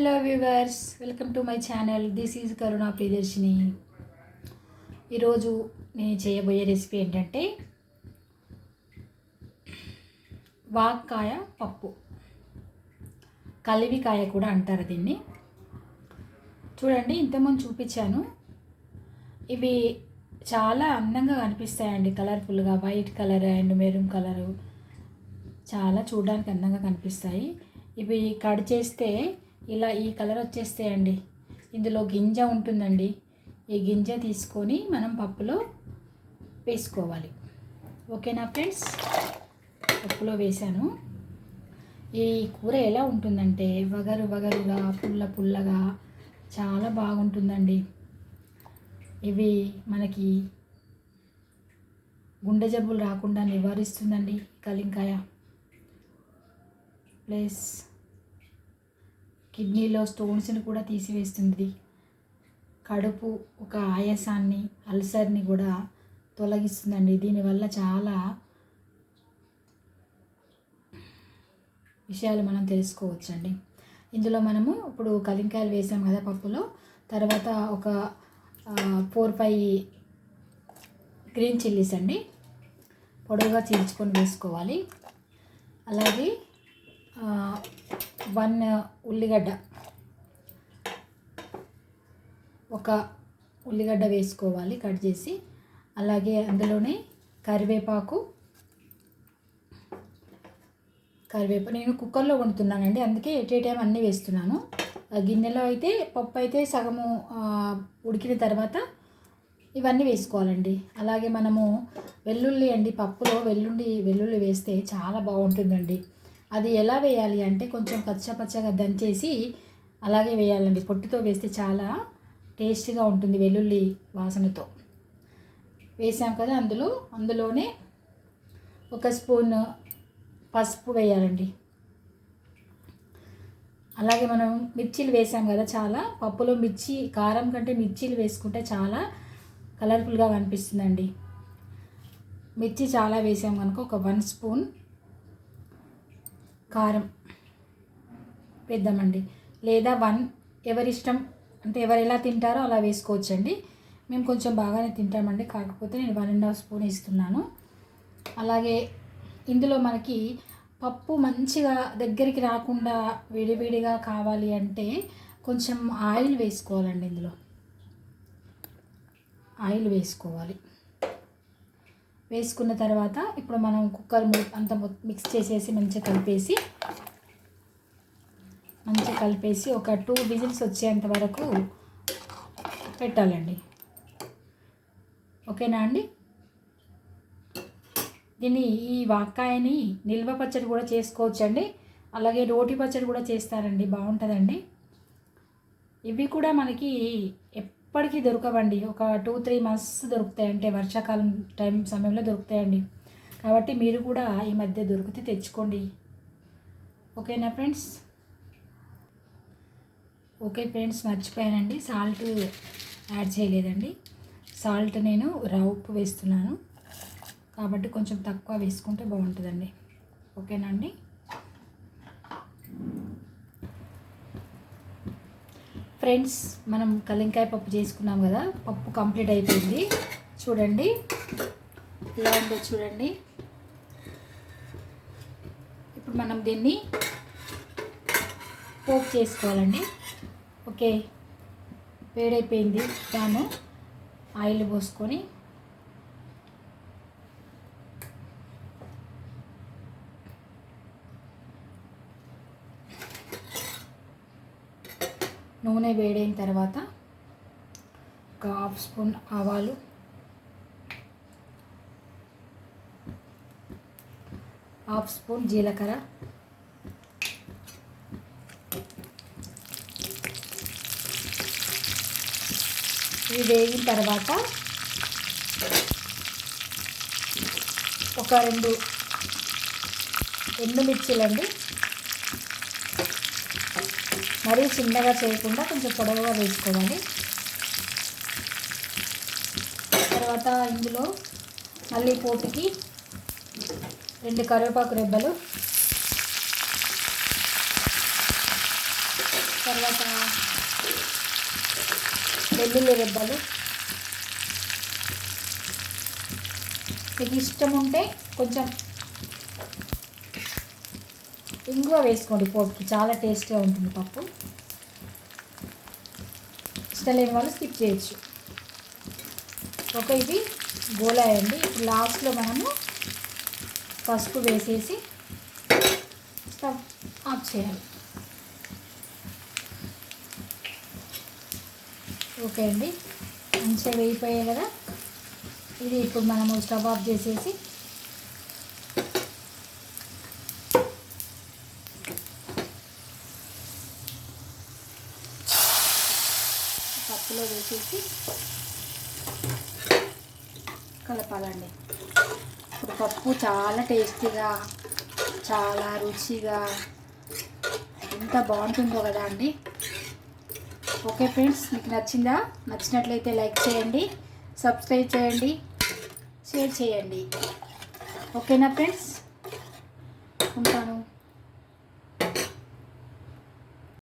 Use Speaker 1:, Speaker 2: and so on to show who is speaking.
Speaker 1: Hello viewers, welcome to my channel. This is Karuna Priyadarshini. ఈరోజు నేను చేయబోయే రెసిపీ ఏంటంటే వాక్కాయ పప్పు, కలివికాయ కూడా అంటారు దీన్ని. చూడండి, ఇంతకుముందు చూపించాను. ఇవి చాలా అందంగా కనిపిస్తాయండి, కలర్ఫుల్గా. White colour and maroon colour చాలా చూడడానికి అందంగా కనిపిస్తాయి. ఇవి కట్ చేస్తే ఇలా ఈ కలర్ వచ్చేస్తాయండి. ఇందులో గింజ ఉంటుందండి. ఈ గింజ తీసుకొని మనం పప్పులో వేసుకోవాలి. ఓకేనా ఫ్రెండ్స్? పప్పులో వేసాను. ఈ కూర ఎలా ఉంటుందంటే వగరు వగరుగా, పుల్ల పుల్లగా చాలా బాగుంటుందండి. ఇవి మనకి గుండె జబ్బులు రాకుండా నివారిస్తుందండి కలింకాయ. ప్లస్ కిడ్నీలో స్టోన్స్ని కూడా తీసివేస్తుంది. కడుపు ఒక ఆయాసాన్ని, అల్సర్ని కూడా తొలగిస్తుందండి. దీనివల్ల చాలా విషయాలు మనం తెలుసుకోవచ్చండి. ఇందులో మనము ఇప్పుడు కలింకాయలు వేసాం కదా పప్పులో, తర్వాత ఒక 4-5 గ్రీన్ చిల్లీస్ అండి పొడవుగా చీల్చుకొని వేసుకోవాలి. అలాగే 1 ఉల్లిగడ్డ, ఒక ఉల్లిగడ్డ వేసుకోవాలి కట్ చేసి. అలాగే అందులోనే కరివేపాకు నేను కుక్కర్లో వండుతున్నానండి, అందుకే ఎట్ ఏ టైం అన్నీ వేస్తున్నాను. గిన్నెలో అయితే పప్పు అయితే సగము ఉడికిన తర్వాత ఇవన్నీ వేసుకోవాలండి. అలాగే మనము వెల్లుల్లి అండి, పప్పులో వెల్లుల్లి వేస్తే చాలా బాగుంటుందండి. అది ఎలా వేయాలి అంటే కొంచెం పచ్చగా దంచేసి అలాగే వేయాలండి. పొట్టుతో వేస్తే చాలా టేస్టీగా ఉంటుంది వెల్లుల్లి వాసనతో. వేసాం కదా, అందులోనే 1 స్పూన్ పసుపు వేయాలండి. అలాగే మనం మిర్చీలు వేసాం కదా, చాలా పప్పులో కారం కంటే మిర్చీలు వేసుకుంటే చాలా కలర్ఫుల్గా కనిపిస్తుందండి. మిర్చి చాలా వేసాం కనుక ఒక 1 స్పూన్ కారం వేద్దామండి. లేదా ఎవరిష్టం అంటే ఎవరు ఎలా తింటారో అలా వేసుకోవచ్చండి. మేము కొంచెం బాగానే తింటామండి, కాకపోతే నేను 1.5 స్పూన్ ఇస్తున్నాను. అలాగే ఇందులో మనకి పప్పు మంచిగా దగ్గరికి రాకుండా విడివిడిగా కావాలి అంటే కొంచెం ఆయిల్ వేసుకోవాలండి. ఇందులో ఆయిల్ వేసుకున్న తర్వాత ఇప్పుడు మనం కుక్కర్ అంతా మిక్స్ చేసేసి మంచిగా కలిపేసి ఒక 2 విజిల్స్ వచ్చేంత వరకు పెట్టాలండి. ఓకేనా అండి? ఈ వాక్కాయని నిల్వ పచ్చడి కూడా చేసుకోవచ్చండి. అలాగే రోటి పచ్చడి కూడా చేస్తారండి, బాగుంటుందండి. ఇవి కూడా మనకి ఎప్పటికీ దొరకవండి, ఒక 2-3 మంత్స్ దొరుకుతాయి, అంటే వర్షాకాలం సమయంలో దొరుకుతాయండి. కాబట్టి మీరు కూడా ఈ మధ్య దొరికితే తెచ్చుకోండి. ఓకేనా ఫ్రెండ్స్? ఓకే ఫ్రెండ్స్, మర్చిపోయానండి, సాల్ట్ యాడ్ చేయలేదండి. సాల్ట్ నేను ఉప్పు వేస్తున్నాను కాబట్టి కొంచెం తక్కువ వేసుకుంటే బాగుంటుందండి. ఓకేనా అండి? ఫ్రెండ్స్, మనం కలింకాయ పప్పు చేసుకున్నాం కదా, పప్పు కంప్లీట్ అయిపోయింది. చూడండి ఇలా ఉందో చూడండి. ఇప్పుడు మనం దీన్ని పోపు చేసుకోవాలండి. ఓకే, వేడైపోయింది. ప్యాను ఆయిల్ పోసుకొని నూనె వేడైన తర్వాత ఒక 1/2 స్పూన్ ఆవాలు, 1/2 స్పూన్ జీలకర్ర, ఇవి వేగిన తర్వాత ఒక 2 ఎండుమిర్చీలండి, మరీ చిన్నగా చేయకుండా కొంచెం పొడవుగా వేసుకోవాలి. తర్వాత ఇందులో మళ్ళీ పోపుకి 2 కరివేపాకు రెబ్బలు, తర్వాత వెల్లుల్లి రెబ్బలు. మీకు ఇష్టం ఉంటే కొంచెం ఇంగువ వేసుకోండి, పోపుకి చాలా టేస్ట్గా ఉంటుంది పప్పు. ఇష్టం లేని వాళ్ళు స్కిప్ చేయొచ్చు. ఇది గోలాయండి. ఇప్పుడు లాస్ట్లో మనము పసుపు వేసేసి స్టవ్ ఆఫ్ చేయాలి. ఓకే అండి, మంచిగా వేగిపోయాయి కదా. ఇది ఇప్పుడు మనము స్టవ్ ఆఫ్ చేసేసి పప్పులో వేసేసి కలపాలండి. ఇప్పుడు పప్పు చాలా టేస్టీగా, చాలా రుచిగా, ఎంత బాగుంటుందో కదా అండి. ఓకే ఫ్రెండ్స్, మీకు నచ్చిందా? నచ్చినట్లయితే లైక్ చేయండి, సబ్స్క్రైబ్ చేయండి, షేర్ చేయండి. ఓకేనా ఫ్రెండ్స్, ఉంటాను.